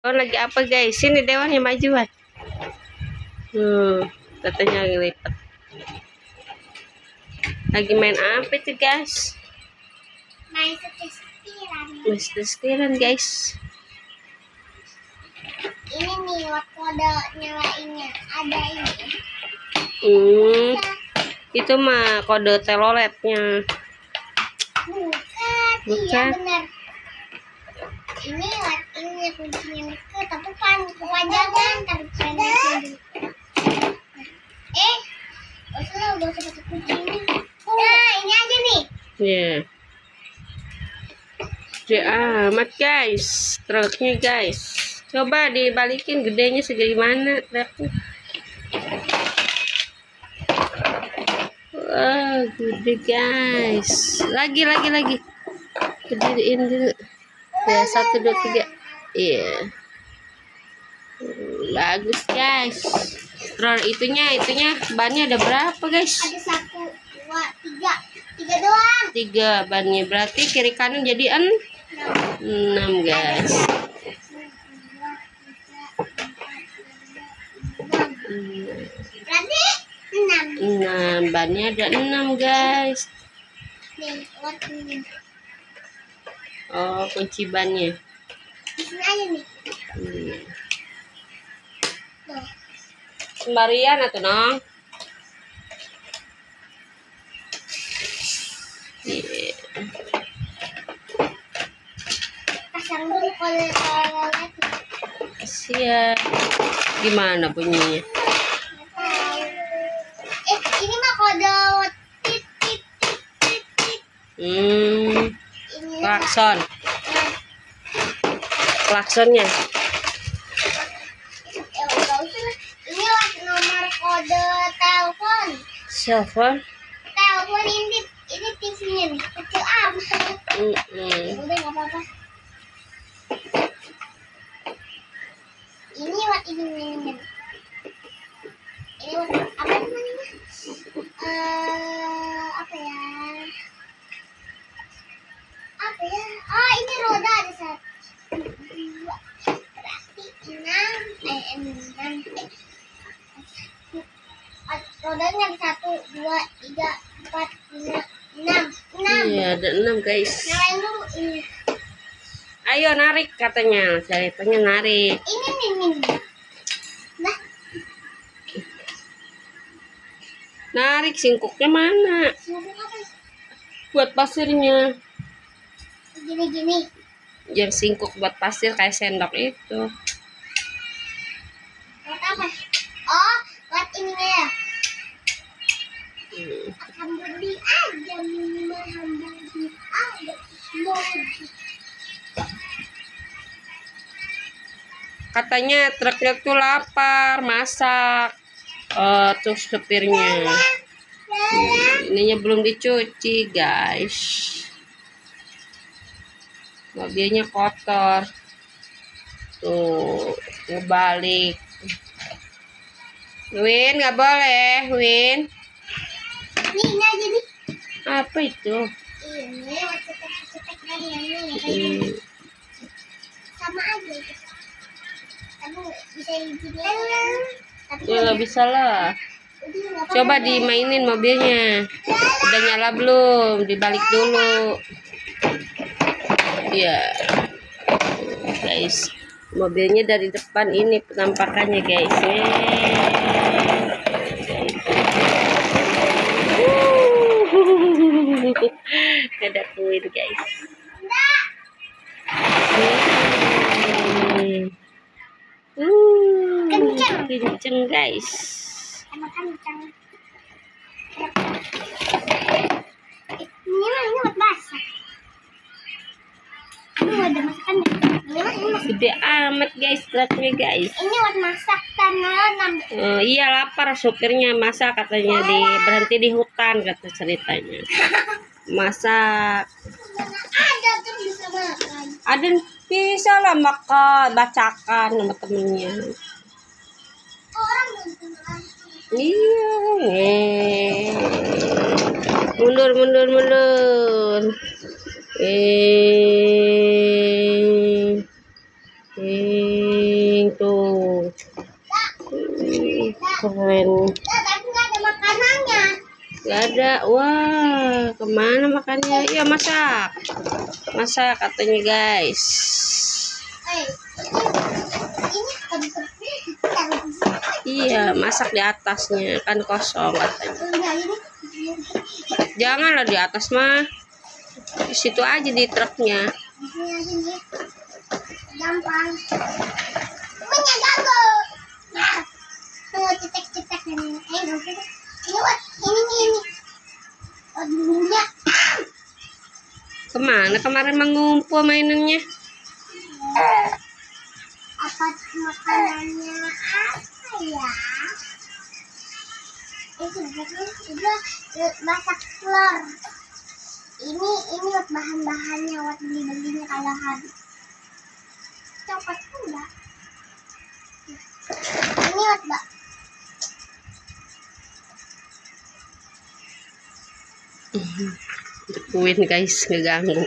Oh, lagi apa guys? Sini Dewannya majuan. Katanya ngelipat. Lagi main apa itu guys? Main setiran. Main setiran guys. Ini nih kode nyalainnya. Ada ini. Itu mah kode teloletnya. Bukan. Iya benar. Ini ini kuncinya ke tapi kan kewajangan tapi udah seperti kunci ini. Nah ini aja nih. Iya. Gede amat guys, truknya guys. Coba dibalikin gedenya segimana truknya. Wah, gede guys. Lagi. Gedein dulu. Ya, 1, 2, 3. Iya. Bagus guys. Terus itunya bannya ada berapa guys? Ada 1, 2, 3. 3 doang. 3 bannya, berarti kiri kanan jadi 6 guys. Berarti 6. Bannya ada 6 guys. Nih, ini. Oh, kunci bannya. Di sini aja nih. Sembarian atau nong? Yeah. Pasang dulu kode-kode. Kasihan. Gimana bunyinya? Ini mah kode tit. Klakson. Klaksonnya. Ini nomor kode telepon. Telepon. Telepon ini TV-nya nih. Kecil amat. Udah nggak apa-apa. Ini ini. Ini apa namanya? Apa ya? Oh, ini roda ada 1, 2, berarti 6. Rodanya ada 1, 2, 3, 4, 5, 6. Iya, ada 6 guys. Nyalain dulu ini. Ayo narik katanya, ceritanya narik. Ini nih. Nah. Narik singkuknya mana? Singkuk apa? Buat pasirnya. Gini. Yang singkuk buat pasir kayak sendok itu. Buat apa? Oh, buat ininya ya. Hambudi aja. Katanya truknya tuh lapar, masak. Tuh supirnya. Ininya belum dicuci, guys. Mobilnya kotor. Tuh, ngebalik. Win, nggak boleh, Win. Ini aja nih. Apa itu? Ini cetek dari yang ini. Sama aja itu. Kamu bisa gini aja. Ya nggak bisa lah. Coba dimainin mobilnya. Udah nyala belum? Dibalik dulu. Ya, guys. Mobilnya dari depan ini penampakannya guys. Ada kuir guys. Kenceng guys. Emang kenceng. Ini buat masak. Ini ada masakannya. Gede amat guys truknya guys. Ini buat masak karena iya lapar supirnya, masak katanya berhenti di hutan kata ceritanya. Masak. Ada tuh bisa makan. Ada bisa lah makan, bacakan sama temennya. Orang Iya. Mundur. kuning tuh. Keren. Tapi nggak ada makanannya. Gak ada. Wah, kemana makannya? Ya masak. Masak katanya guys. Ini Iya, masak di atasnya kan kosong katanya. Janganlah di atas mah. Di situ aja di truknya. di sini aja nih. Gampang. Punya jago. Nah, tunggu cetek-cetek ini. Nggak usah. Ini buat ini. Oh, dulunya. Kemana kemarin mengumpul mainannya? Apa makanannya apa ya? Itu udah masak telur. Ini buat bahan-bahannya, buat beli-belinya kalau habis. Copot enggak? Ini buat Tungguin guys, ngeganggu.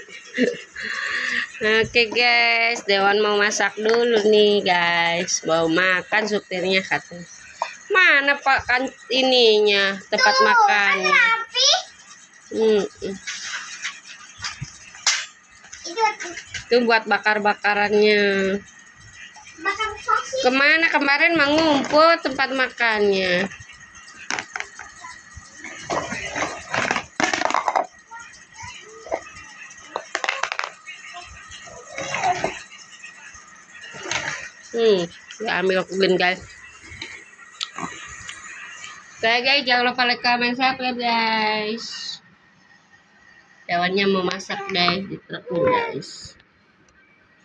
Oke guys, Dewan mau masak dulu nih guys. Mau makan supirnya katanya. Mana pak kan ininya tempat makannya? Rapi. Itu buat bakar-bakarannya. Bakar sosis. Kemana kemarin mengumpul tempat makannya? Ya ambil aku guys. Oke guys, jangan lupa like, comment, subscribe guys. Hewannya mau masak guys di truknya guys.